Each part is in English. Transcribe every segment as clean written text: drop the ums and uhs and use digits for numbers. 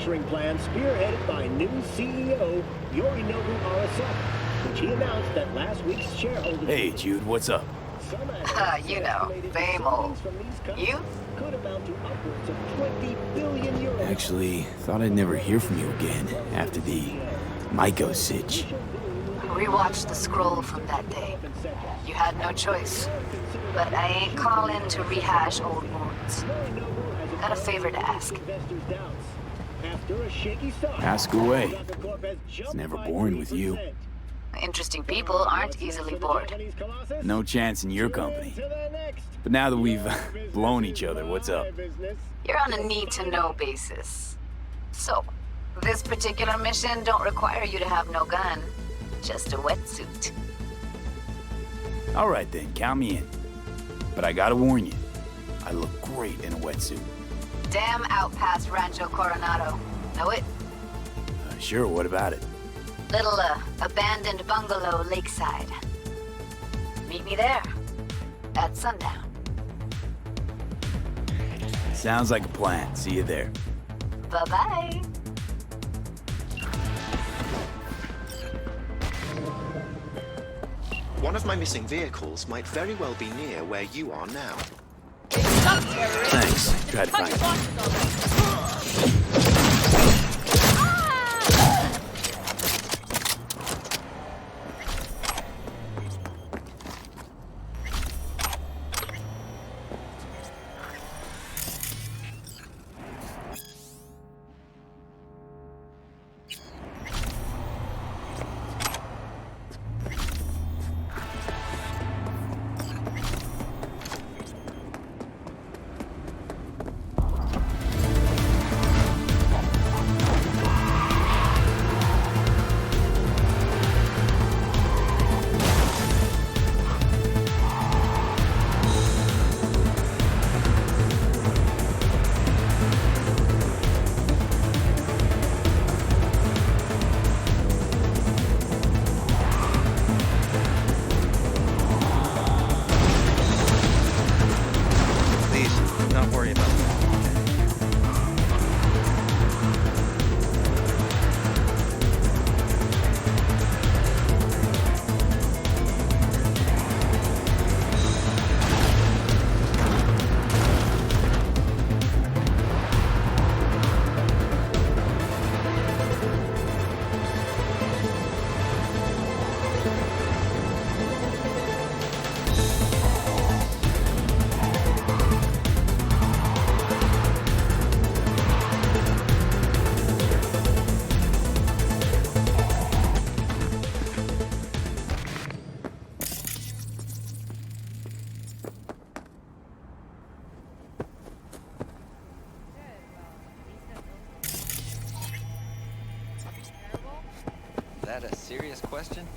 restructuring plan spearheaded by new CEO Yorinobu Arasaka, which he announced at last week's shareholder Hey, meeting. Jude, what's up? You know, same old. You? Could amount to upwards of 20 billion euros. Actually, thought I'd never hear from you again after the Maiko sitch. Rewatched the scroll from that day. You had no choice. But I ain't calling to rehash old wounds. Got a favor to ask. Ask away. It's never boring with you. Interesting people aren't easily bored. No chance in your company. But now that we've blown each other, what's up? You're on a need-to-know basis. So, this particular mission don't require you to have no gun. Just a wetsuit. All right then, count me in. But I gotta warn you, I look great in a wetsuit. Damn out past Rancho Coronado. Know it? Sure, what about it? Little, abandoned bungalow lakeside. Meet me there. At sundown. Sounds like a plan. See you there. Bye-bye. One of my missing vehicles might very well be near where you are now. Thanks. Try to find it. Not worry about that. Is that a serious question?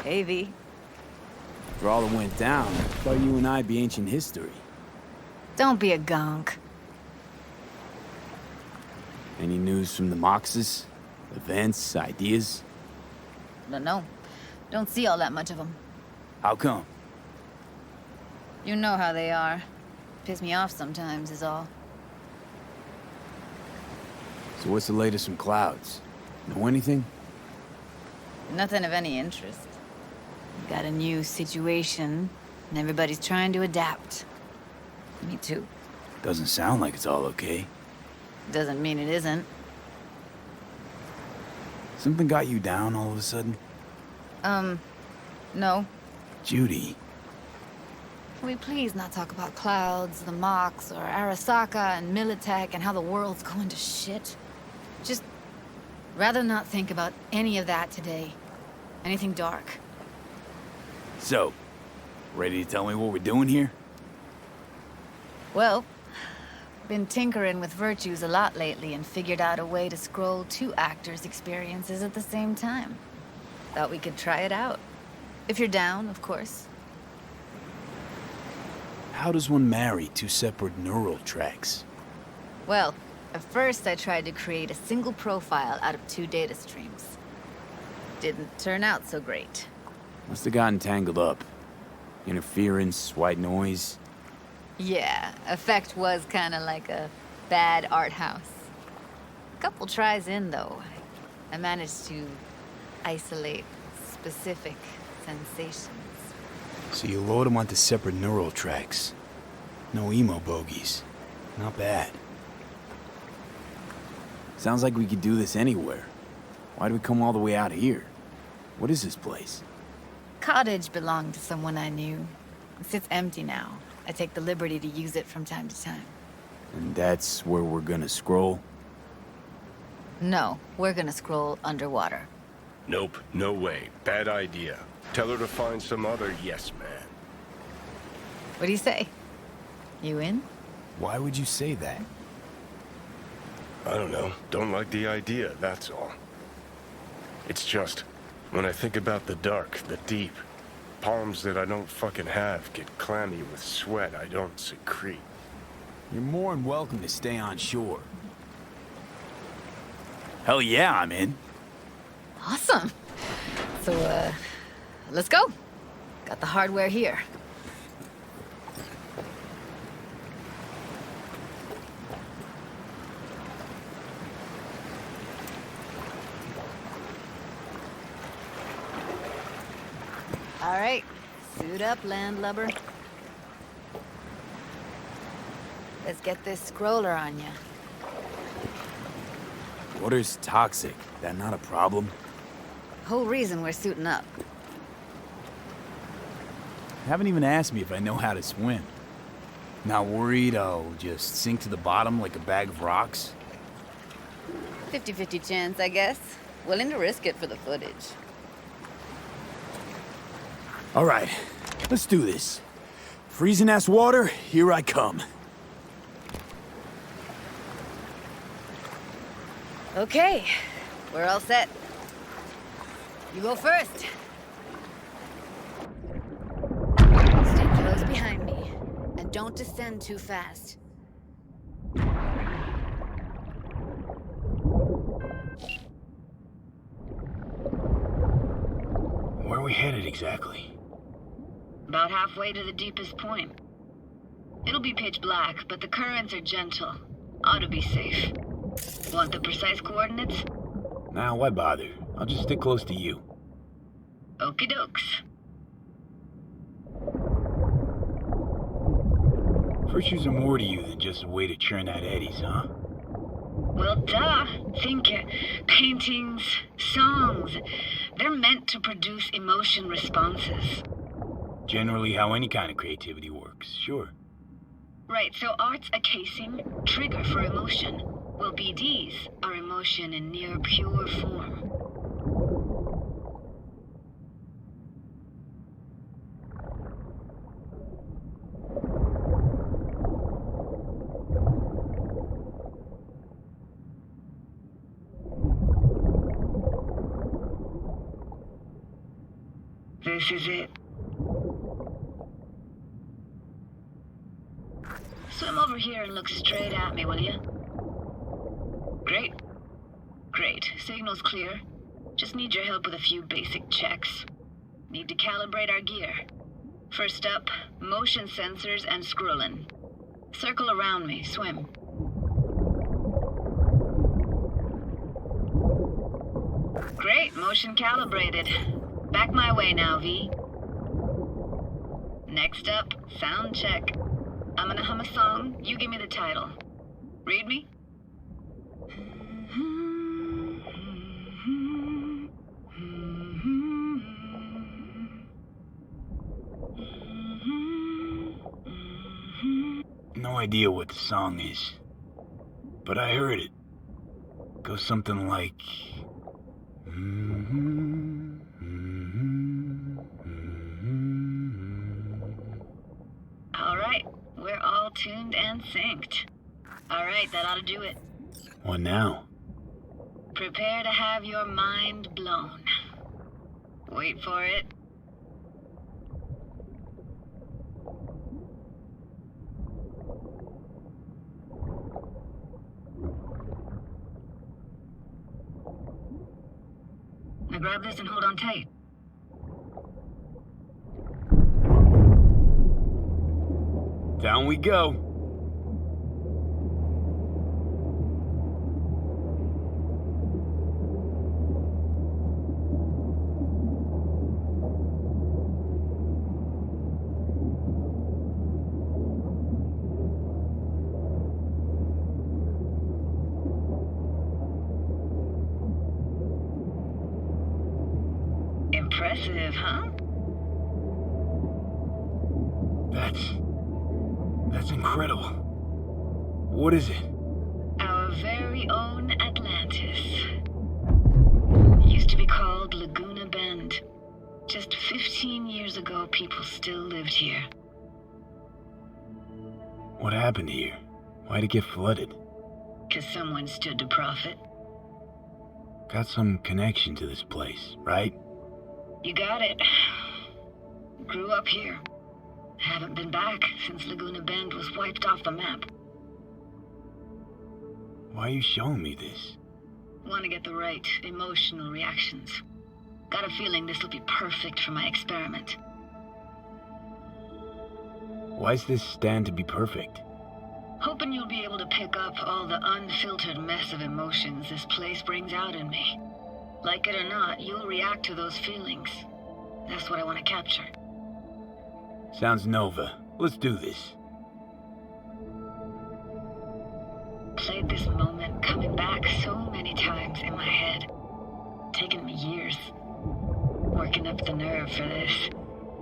Hey, V. After all that went down, I thought you and I'd be ancient history. Don't be a gunk. Any news from the Moxes? Events, ideas? No. Don't see all that much of them. How come? You know how they are. Piss me off sometimes is all. So what's the latest from Clouds? Know anything? Nothing of any interest. Got a new situation, and everybody's trying to adapt. Me too. Doesn't sound like it's all okay. Doesn't mean it isn't. Something got you down all of a sudden? No. Judy. Can we please not talk about Clouds, the Mox, or Arasaka and Militech and how the world's going to shit? Just rather not think about any of that today. Anything dark. So, ready to tell me what we're doing here? Well, been tinkering with virtues a lot lately and figured out a way to scroll 2 actors' experiences at the same time. Thought we could try it out. If you're down, of course. How does one marry 2 separate neural tracks? Well, at first I tried to create a single profile out of 2 data streams. Didn't turn out so great. Must have gotten tangled up. Interference, white noise. Yeah, effect was kinda like a bad art house. A couple tries in, though, I managed to isolate specific sensations. So you load them onto separate neural tracks. No emo bogies. Not bad. Sounds like we could do this anywhere. Why do we come all the way out here? What is this place? Cottage belonged to someone I knew. It sits empty now. I take the liberty to use it from time to time. And that's where we're gonna scroll? No, we're gonna scroll underwater. Nope, no way. Bad idea. Tell her to find some other yes man. What do you say? You in? Why would you say that? I don't know. Don't like the idea, that's all. It's just, when I think about the dark, the deep, palms that I don't fucking have get clammy with sweat I don't secrete. You're more than welcome to stay on shore. Hell yeah, I'm in. Awesome. So, let's go. Got the hardware here. All right, suit up, landlubber. Let's get this scroller on ya. Water's toxic. That not a problem? Whole reason we're suiting up. Haven't even asked me if I know how to swim. Not worried I'll just sink to the bottom like a bag of rocks? 50-50 chance, I guess. Willing to risk it for the footage. All right, let's do this. Freezing-ass water, here I come. Okay, we're all set. You go first. Stay close behind me, and don't descend too fast. Where are we headed exactly? About halfway to the deepest point. It'll be pitch black, but the currents are gentle. Ought to be safe. Want the precise coordinates? Nah, why bother? I'll just stick close to you. Okie dokes. Virtues are more to you than just a way to churn out eddies, huh? Well, duh. Think paintings, songs. They're meant to produce emotion responses. Generally how any kind of creativity works, sure. Right, so art's a casing, trigger for emotion. Well, BDs are emotion in near pure form. This is it. Swim over here and look straight at me, will you? Great. Great. Signal's clear. Just need your help with a few basic checks. Need to calibrate our gear. First up, motion sensors and scrolling. Circle around me. Swim. Great. Motion calibrated. Back my way now, V. Next up, sound check. I'm gonna hum a song. You give me the title. Read me? No idea what the song is, but I heard it. Goes something like... All right, we're all tuned and synced. All right, that ought to do it. What now? Prepare to have your mind blown. Wait for it. Now grab this and hold on tight. Down we go. Impressive, huh? That's incredible. What is it? Our very own Atlantis. Used to be called Laguna Bend. Just 15 years ago, people still lived here. What happened here? Why'd it get flooded? 'Cause someone stood to profit. Got some connection to this place, right? You got it. Grew up here. Haven't been back since Laguna Bend was wiped off the map. Why are you showing me this? Want to get the right emotional reactions. Got a feeling this will be perfect for my experiment. Why's this stand to be perfect? Hoping you'll be able to pick up all the unfiltered mess of emotions this place brings out in me. Like it or not, you'll react to those feelings. That's what I want to capture. Sounds Nova. Let's do this. Played this moment coming back so many times in my head. Taken me years. Working up the nerve for this.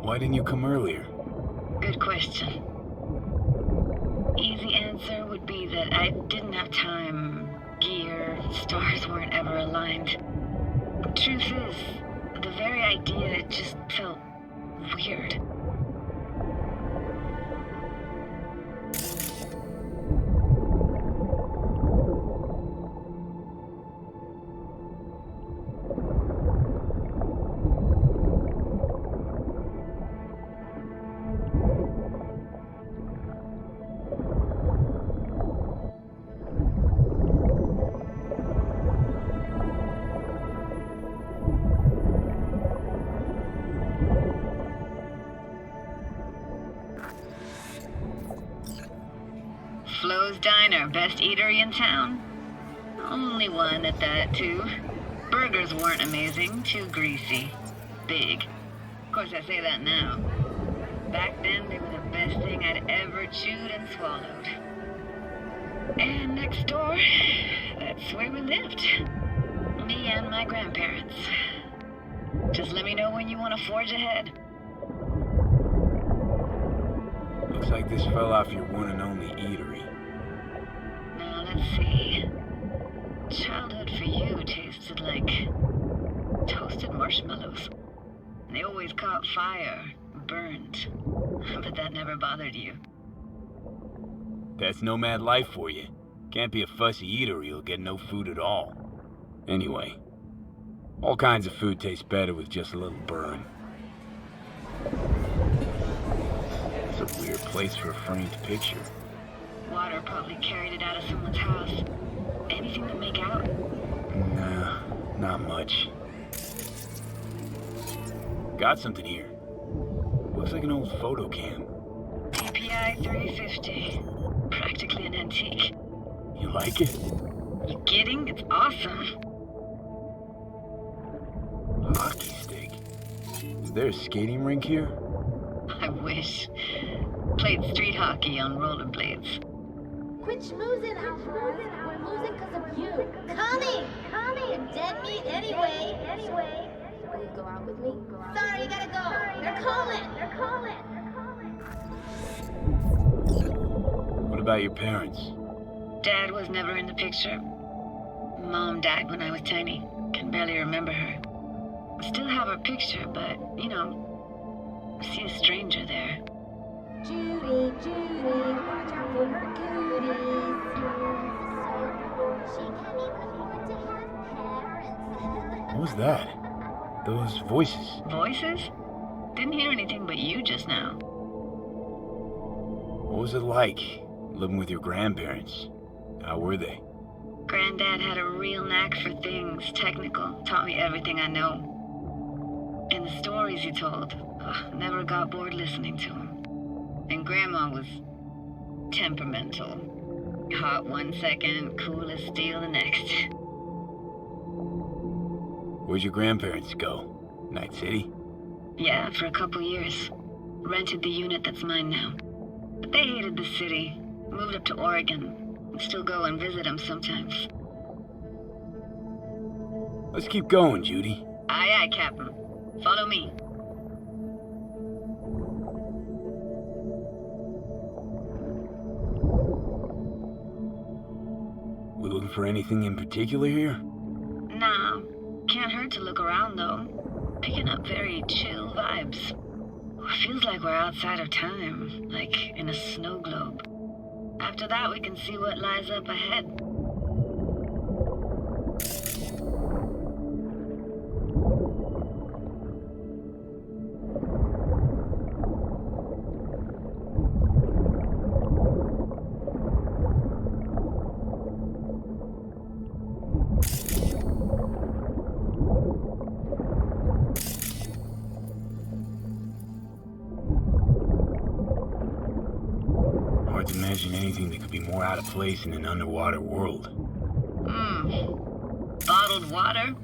Why didn't you come earlier? Good question. Easy answer would be that I didn't have time. Gear, stars weren't ever aligned. Truth is, the very idea just felt weird. Flo's Diner, best eatery in town. Only one at that, too. Burgers weren't amazing, too greasy. Big. Of course, I say that now. Back then, they were the best thing I'd ever chewed and swallowed. And next door, that's where we lived. Me and my grandparents. Just let me know when you want to forge ahead. Looks like this fell off your one and only eatery. Now, let's see. Childhood for you tasted like toasted marshmallows. They always caught fire, burned. But that never bothered you. That's nomad life for you. Can't be a fussy eater or you'll get no food at all. Anyway, all kinds of food taste better with just a little burn. It's a weird place for a framed picture. Water probably carried it out of someone's house. Anything to make out? Nah, not much. Got something here. Looks like an old photo cam. API 350. Practically an antique. You like it? You kidding? It's awesome. Hockey stick. Is there a skating rink here? I wish. Played street hockey on rollerblades. Quit schmoozing, Alphonse. We're losing because of you. Coming! You're dead meat anyway. Will you go out with me? Sorry, you gotta go. They're calling. What about your parents? Dad was never in the picture. Mom died when I was tiny. Can barely remember her. Still have her picture, but, you know, I see a stranger there. Judy, watch out for her cooties. She can't even afford to have parents. What was that? Those voices. Voices? Didn't hear anything but you just now. What was it like, living with your grandparents? How were they? Granddad had a real knack for things technical. Taught me everything I know. And the stories he told, never got bored listening to him. And Grandma was temperamental. Hot one second, cool as steel the next. Where'd your grandparents go? Night City? Yeah, for a couple years. Rented the unit that's mine now. But they hated the city. Moved up to Oregon. Still go and visit them sometimes. Let's keep going, Judy. Aye, aye, Captain. Follow me. We looking for anything in particular here? Nah, can't hurt to look around though. Picking up very chill vibes. Feels like we're outside of time, like in a snow globe. After that, we can see what lies up ahead. Hard to imagine anything that could be more out of place in an underwater world. Bottled water?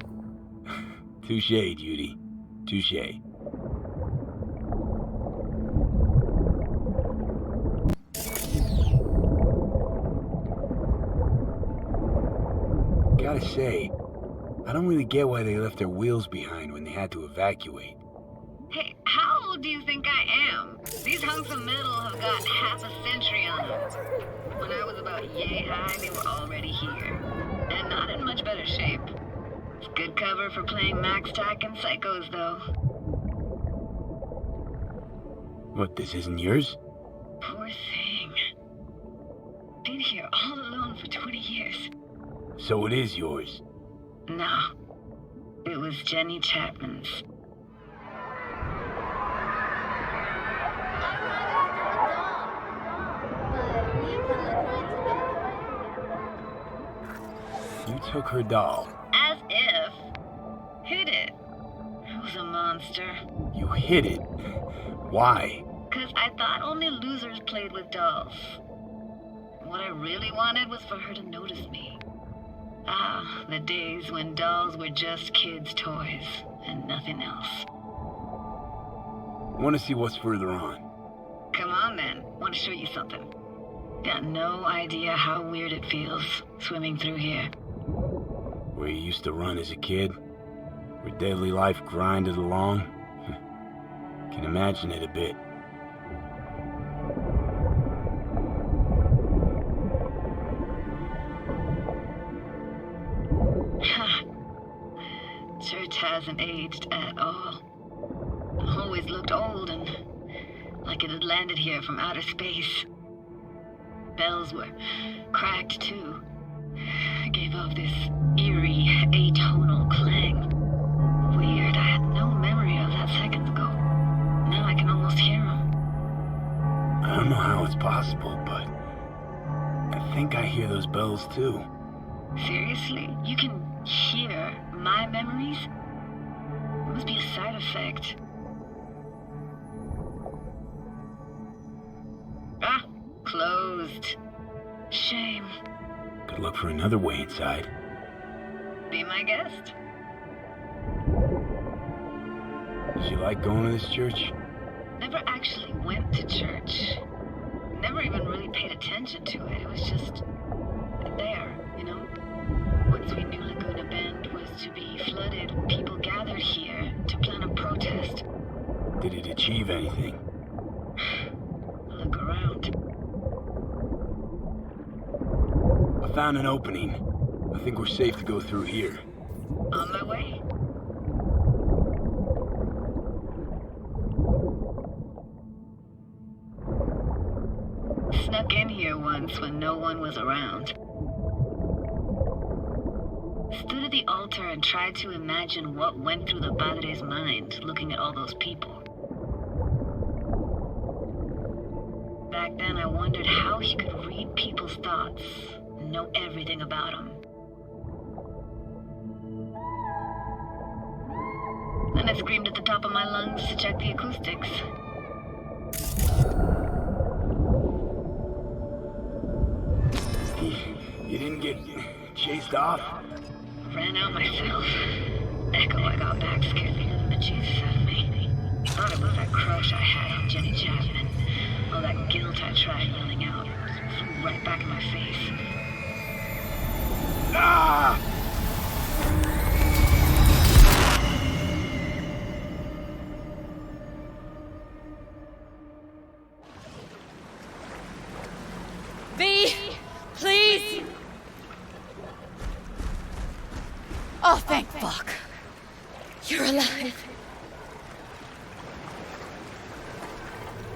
Touche, Judy. Touche. Gotta say, I don't really get why they left their wheels behind when they had to evacuate. Hey, how old do you think I am? These hunks of metal have got half a century on them. When I was about yay high, they were already here. And not in much better shape. It's good cover for playing Max Tack and Psychos, though. What, this isn't yours? Poor thing. Been here all alone for 20 years. So it is yours. No. It was Jenny Chapman's. You took her doll. As if. Hid it. It was a monster. You hid it. Why? 'Cause I thought only losers played with dolls. What I really wanted was for her to notice me. Ah, the days when dolls were just kids' toys and nothing else. Want to see what's further on? Come on then, want to show you something. Got no idea how weird it feels swimming through here. Where you used to run as a kid? Where daily life grinded along? Can imagine it a bit. Church hasn't aged at all. Always looked old and like it had landed here from outer space. Bells were cracked too. Gave off this eerie, atonal clang. Weird, I had no memory of that seconds ago. Now I possible, but I think I hear those bells too. Seriously? You can hear my memories? It must be a side effect. Ah, closed. Shame. Could look for another way inside. Be my guest. Did you like going to this church? Never actually went to church. Never even really paid attention to it. It was just there, you know? Once we knew Laguna Bend was to be flooded, people gathered here to plan a protest. Did it achieve anything? Look around. I found an opening. I think we're safe to go through here. On my way. Snuck in here once when no one was around. Stood at the altar and tried to imagine what went through the padre's mind looking at all those people. Back then I wondered how he could read people's thoughts and know everything about them. Then I screamed at the top of my lungs to check the acoustics. You didn't get chased off? Ran out myself. Echo I got back scared me to the bejesus out of me. Thought it was that crush I had on Jenny Chapman. All that guilt I tried yelling out flew right back in my face. Ah! V, please! Oh, thank fuck. You're alive.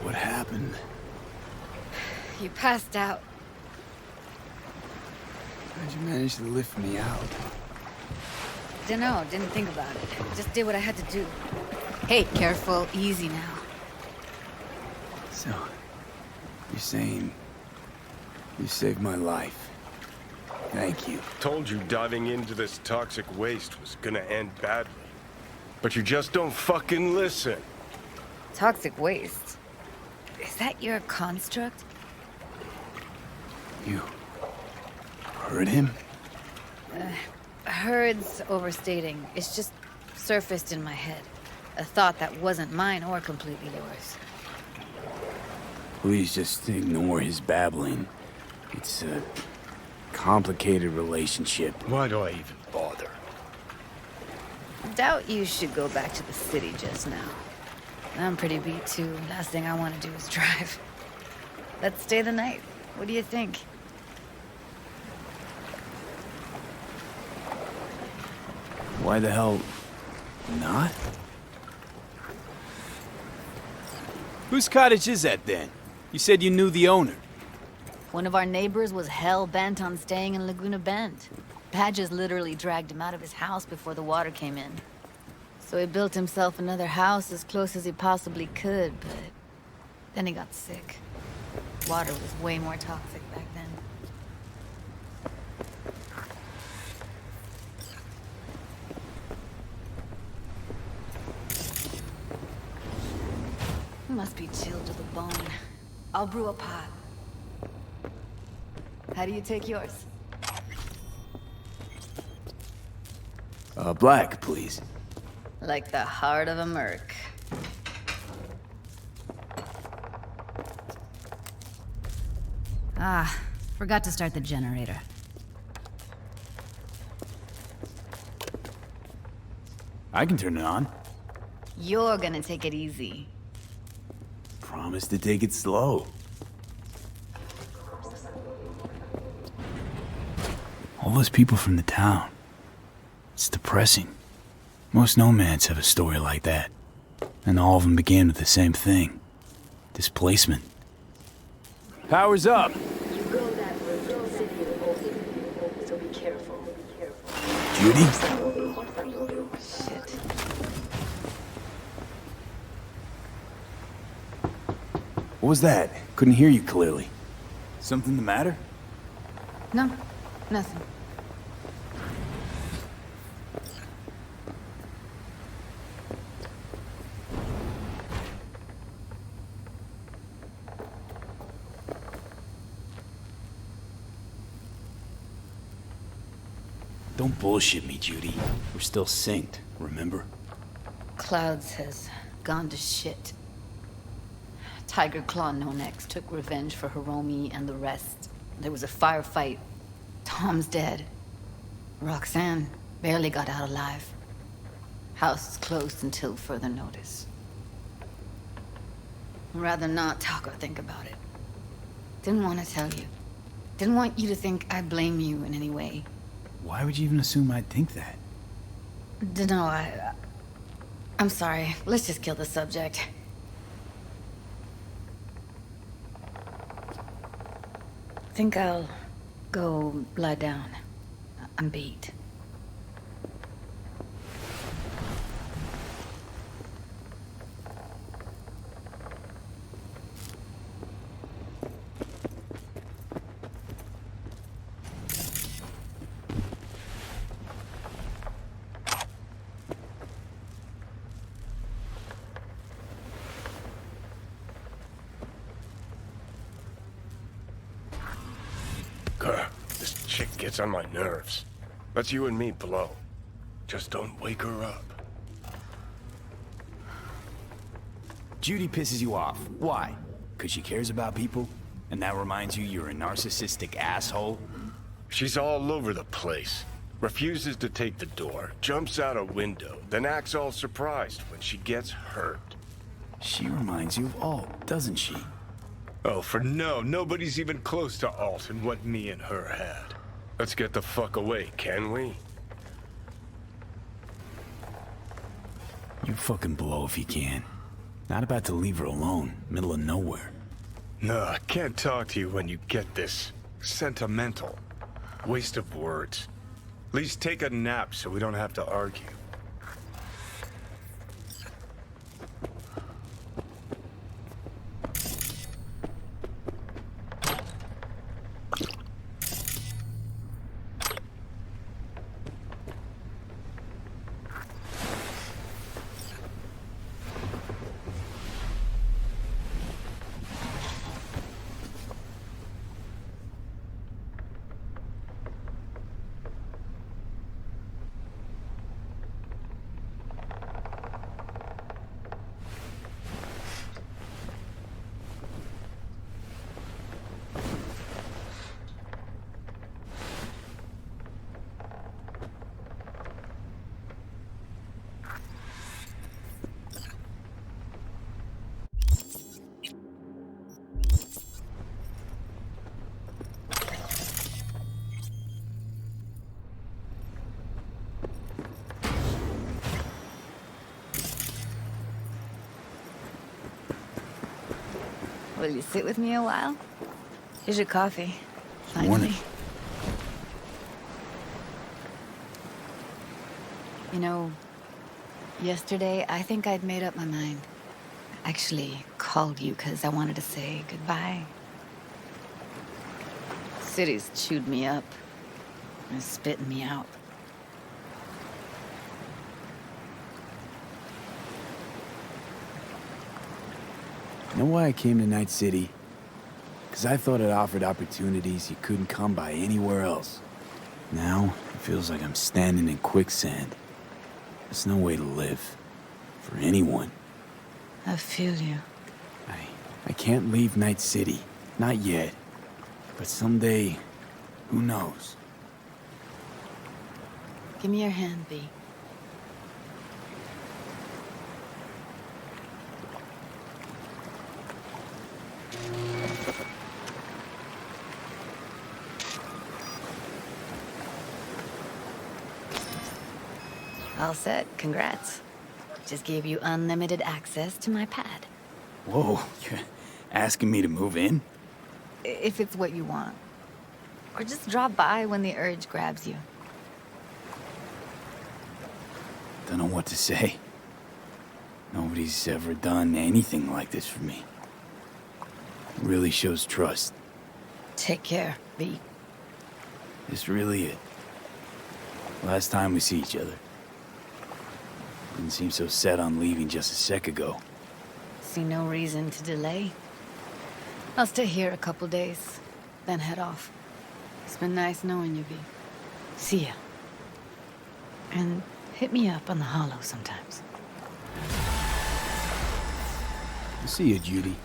What happened? You passed out. How'd you manage to lift me out? Dunno, didn't think about it. Just did what I had to do. Hey, careful, easy now. So, you're saying you saved my life. Thank you. Told you diving into this toxic waste was gonna end badly. But you just don't fucking listen. Toxic waste? Is that your construct? You heard him? Heard's overstating. It's just surfaced in my head. A thought that wasn't mine or completely yours. Please just ignore his babbling. It's a complicated relationship. Why do I even bother? Doubt you should go back to the city just now. I'm pretty beat too. Last thing I want to do is drive. Let's stay the night. What do you think? Why the hell not? Whose cottage is that then? You said you knew the owner. One of our neighbors was hell-bent on staying in Laguna Bend. Badges literally dragged him out of his house before the water came in. So he built himself another house as close as he possibly could, but then he got sick. Water was way more toxic back then. Must be chilled to the bone. I'll brew a pot. How do you take yours? Black, please. Like the heart of a merc. Ah, forgot to start the generator. I can turn it on. You're gonna take it easy. Promise to take it slow. All those people from the town. It's depressing. Most nomads have a story like that. And all of them began with the same thing. Displacement. Power's up. You go that route to the city of Oakland, so be careful. Judy? Shit. What was that? Couldn't hear you clearly. Something the matter? No, nothing. Don't bullshit me, Judy. We're still synced, remember? Clouds has gone to shit. Tiger Claw No-Nex took revenge for Hiromi and the rest. There was a firefight. Tom's dead. Roxanne barely got out alive. House is closed until further notice. I'd rather not talk or think about it. Didn't want to tell you. Didn't want you to think I blame you in any way. Why would you even assume I'd think that? Dunno, I'm sorry. Let's just kill the subject. Think I'll go lie down. I'm beat. Grr, this chick gets on my nerves. Let's you and me blow. Just don't wake her up. Judy pisses you off. Why? Because she cares about people? And that reminds you you're a narcissistic asshole? She's all over the place. Refuses to take the door, jumps out a window, then acts all surprised when she gets hurt. She reminds you of Alt, doesn't she? Oh, nobody's even close to Alt and what me and her had. Let's get the fuck away, can we? You fucking blow if you can. Not about to leave her alone, middle of nowhere. No, I can't talk to you when you get this sentimental. Waste of words. At least take a nap so we don't have to argue. Will you sit with me a while? Here's your coffee. Finally. Morning. You know, yesterday I think I'd made up my mind. I actually called you because I wanted to say goodbye. City's chewed me up and is spitting me out. You know why I came to Night City? Because I thought it offered opportunities you couldn't come by anywhere else. Now, it feels like I'm standing in quicksand. There's no way to live. For anyone. I feel you. I can't leave Night City. Not yet. But someday, who knows? Give me your hand, V. All set. Congrats. Just gave you unlimited access to my pad. Whoa, you're asking me to move in? If it's what you want. Or just drop by when the urge grabs you. Don't know what to say. Nobody's ever done anything like this for me. Really shows trust. Take care, V. It's really it. Last time we see each other. Didn't seem so set on leaving just a sec ago. See no reason to delay. I'll stay here a couple days, then head off. It's been nice knowing you, V. See ya. And hit me up on the holo sometimes. See you, Judy.